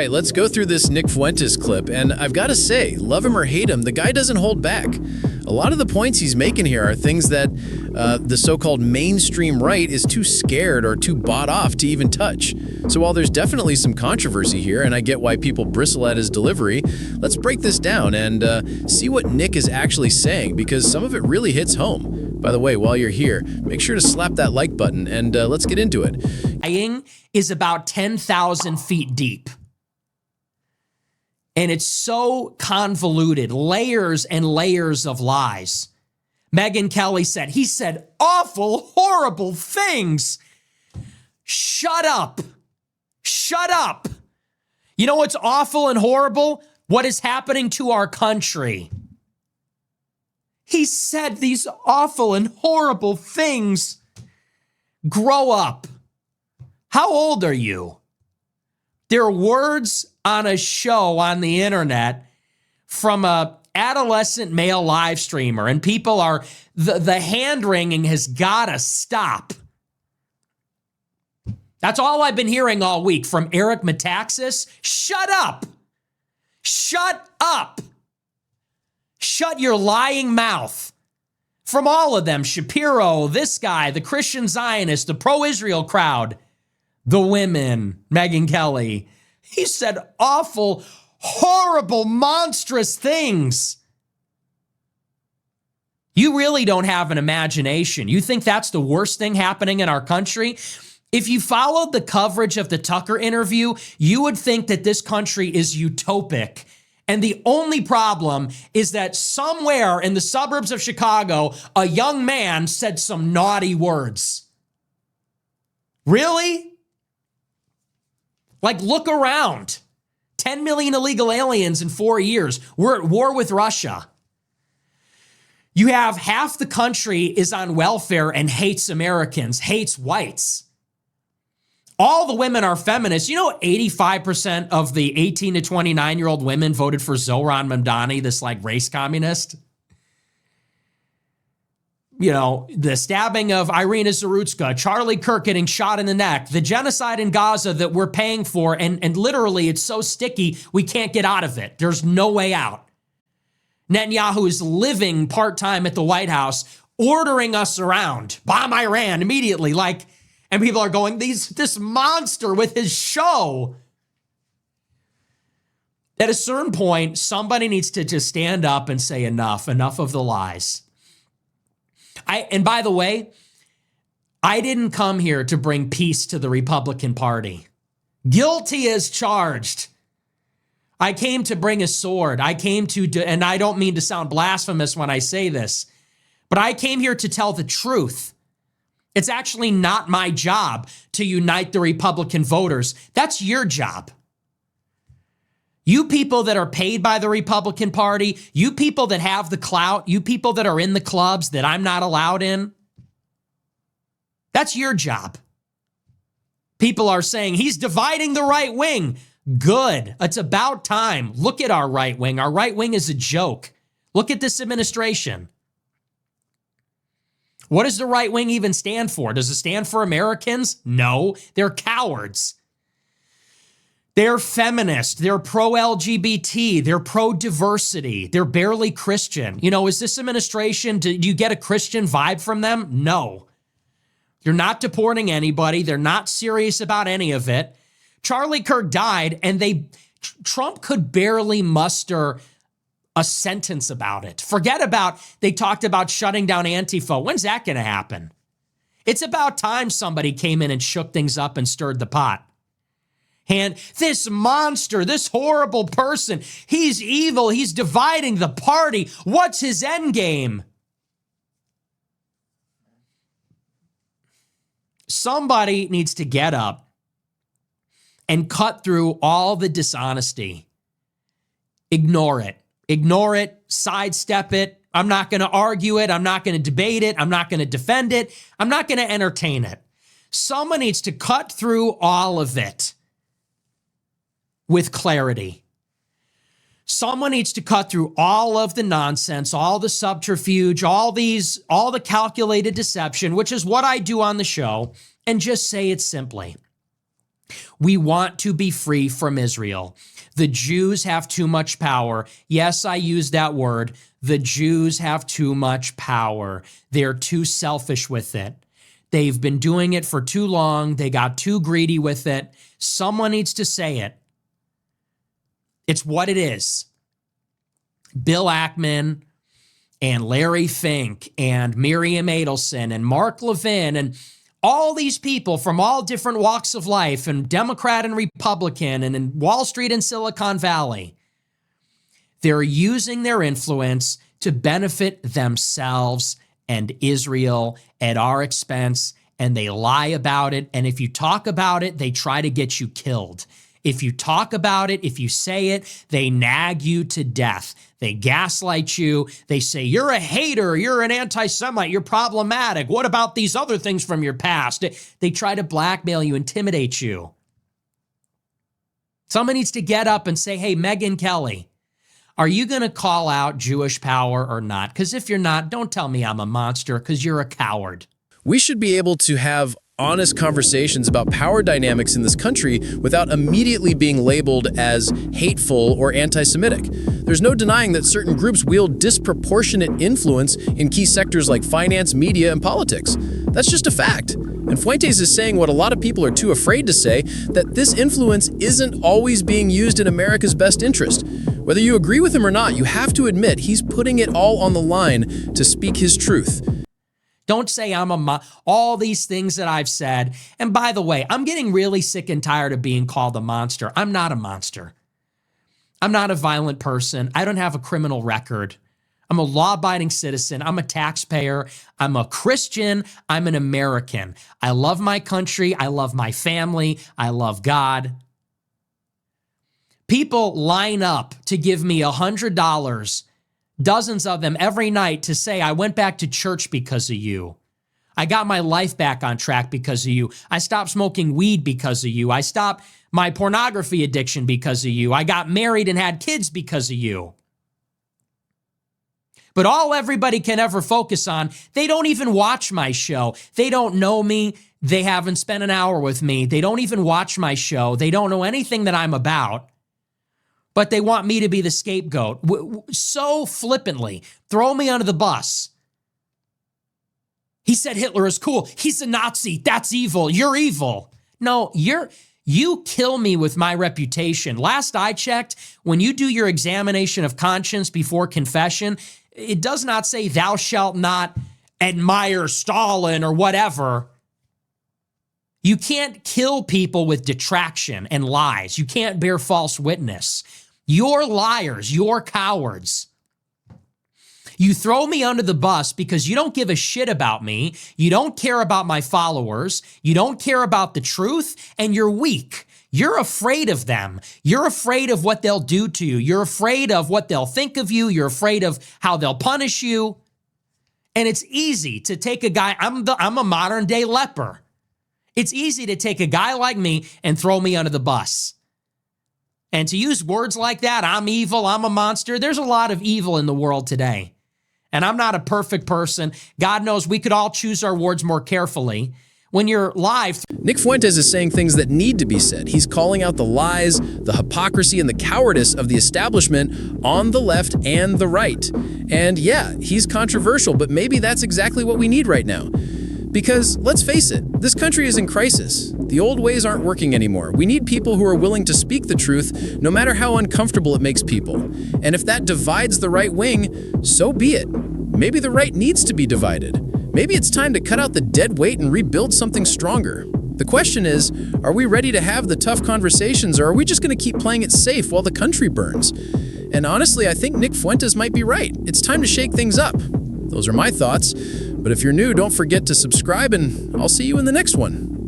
right, let's go through this Nick Fuentes clip, and I've got to say, love him or hate him, the guy doesn't hold back. A lot of the points he's making here are things that the so-called mainstream right is too scared or too bought off to even touch. So while there's definitely some controversy here, and I get why people bristle at his delivery, let's break this down and see what Nick is actually saying, because some of it really hits home. By the way, while you're here, make sure to slap that like button, and let's get into it. Lying is about 10,000 feet deep. And it's so convoluted, layers and layers of lies. Megyn Kelly said, he said awful, horrible things. Shut up. Shut up. You know what's awful and horrible? What is happening to our country. He said these awful and horrible things. Grow up. How old are you? There are words on a show on the internet from a adolescent male live streamer, and people are, the hand-wringing has got to stop. That's all I've been hearing all week from Eric Metaxas. Shut up. Shut up. Shut your lying mouth. From all of them, Shapiro, this guy, the Christian Zionist, the pro-Israel crowd, the women, Megyn Kelly. He said awful, horrible, monstrous things. You really don't have an imagination. You think that's the worst thing happening in our country? If you followed the coverage of the Tucker interview, you would think that this country is utopic. And the only problem is that somewhere in the suburbs of Chicago, a young man said some naughty words. Really? Like, look around. 10 million illegal aliens in 4 years. We're at war with Russia. You have half the country is on welfare and hates Americans, hates whites. All the women are feminists. You know, 85% of the 18 to 29-year-old women voted for Zohran Mamdani, this like race communist. You know, the stabbing of Irina Zarutska, Charlie Kirk getting shot in the neck, the genocide in Gaza that we're paying for, and literally it's so sticky, we can't get out of it. There's no way out. Netanyahu is living part-time at the White House, ordering us around. Bomb Iran immediately, like, and people are going, this monster with his show. At a certain point, somebody needs to just stand up and say enough of the lies. And by the way, I didn't come here to bring peace to the Republican Party. Guilty as charged. I came to bring a sword. I came to, and I don't mean to sound blasphemous when I say this, but I came here to tell the truth. It's actually not my job to unite the Republican voters. That's your job. You people that are paid by the Republican Party, you people that have the clout, you people that are in the clubs that I'm not allowed in, that's your job. People are saying he's dividing the right wing. Good. It's about time. Look at our right wing. Our right wing is a joke. Look at this administration. What does the right wing even stand for? Does it stand for Americans? No, they're cowards. They're feminist, they're pro-LGBT, they're pro-diversity, they're barely Christian. You know, is this administration, do you get a Christian vibe from them? No. You're not deporting anybody. They're not serious about any of it. Charlie Kirk died, and Trump could barely muster a sentence about it. Forget about, they talked about shutting down Antifa. When's that going to happen? It's about time somebody came in and shook things up and stirred the pot. And this monster, this horrible person, he's evil, he's dividing the party. What's his end game? Somebody needs to get up and cut through all the dishonesty. Ignore it. Ignore it, sidestep it. I'm not going to argue it. I'm not going to debate it. I'm not going to defend it. I'm not going to entertain it. Someone needs to cut through all of it with clarity. Someone needs to cut through all of the nonsense, all the subterfuge, all the calculated deception, which is what I do on the show, and just say it simply. We want to be free from Israel. The Jews have too much power. Yes, I use that word. The Jews have too much power. They're too selfish with it. They've been doing it for too long. They got too greedy with it. Someone needs to say it. It's what it is. Bill Ackman and Larry Fink and Miriam Adelson and Mark Levin and all these people from all different walks of life, and Democrat and Republican, and in Wall Street and Silicon Valley, they're using their influence to benefit themselves and Israel at our expense, and they lie about it. And if you talk about it, they try to get you killed. If you talk about it, if you say it, they nag you to death. They gaslight you. They say, you're a hater, you're an anti-Semite, you're problematic. What about these other things from your past? They try to blackmail you, intimidate you. Someone needs to get up and say, hey, Megyn Kelly, are you going to call out Jewish power or not? Because if you're not, don't tell me I'm a monster, because you're a coward. We should be able to have honest conversations about power dynamics in this country without immediately being labeled as hateful or anti-Semitic. There's no denying that certain groups wield disproportionate influence in key sectors like finance, media, and politics. That's just a fact. And Fuentes is saying what a lot of people are too afraid to say, that this influence isn't always being used in America's best interest. Whether you agree with him or not, you have to admit he's putting it all on the line to speak his truth. Don't say all these things that I've said. And by the way, I'm getting really sick and tired of being called a monster. I'm not a monster. I'm not a violent person. I don't have a criminal record. I'm a law-abiding citizen. I'm a taxpayer. I'm a Christian. I'm an American. I love my country. I love my family. I love God. People line up to give me $100, dozens of them every night, to say, I went back to church because of you. I got my life back on track because of you. I stopped smoking weed because of you. I stopped my pornography addiction because of you. I got married and had kids because of you. But all everybody can ever focus on, they don't even watch my show. They don't know me. They haven't spent an hour with me. They don't even watch my show. They don't know anything that I'm about. But they want me to be the scapegoat. So flippantly, throw me under the bus. He said Hitler is cool. He's a Nazi. That's evil. You're evil. No, you kill me with my reputation. Last I checked, when you do your examination of conscience before confession, it does not say thou shalt not admire Stalin or whatever. You can't kill people with detraction and lies. You can't bear false witness. You're liars. You're cowards. You throw me under the bus because you don't give a shit about me. You don't care about my followers. You don't care about the truth, and you're weak. You're afraid of them. You're afraid of what they'll do to you. You're afraid of what they'll think of you. You're afraid of how they'll punish you. And it's easy to take a guy, I'm a modern day leper. It's easy to take a guy like me and throw me under the bus. And to use words like that, I'm evil, I'm a monster. There's a lot of evil in the world today. And I'm not a perfect person. God knows we could all choose our words more carefully. When you're live... Nick Fuentes is saying things that need to be said. He's calling out the lies, the hypocrisy, and the cowardice of the establishment on the left and the right. And yeah, he's controversial, but maybe that's exactly what we need right now. Because, let's face it, this country is in crisis. The old ways aren't working anymore. We need people who are willing to speak the truth, no matter how uncomfortable it makes people. And if that divides the right wing, so be it. Maybe the right needs to be divided. Maybe it's time to cut out the dead weight and rebuild something stronger. The question is, are we ready to have the tough conversations, or are we just going to keep playing it safe while the country burns? And honestly, I think Nick Fuentes might be right. It's time to shake things up. Those are my thoughts. But if you're new, don't forget to subscribe, and I'll see you in the next one.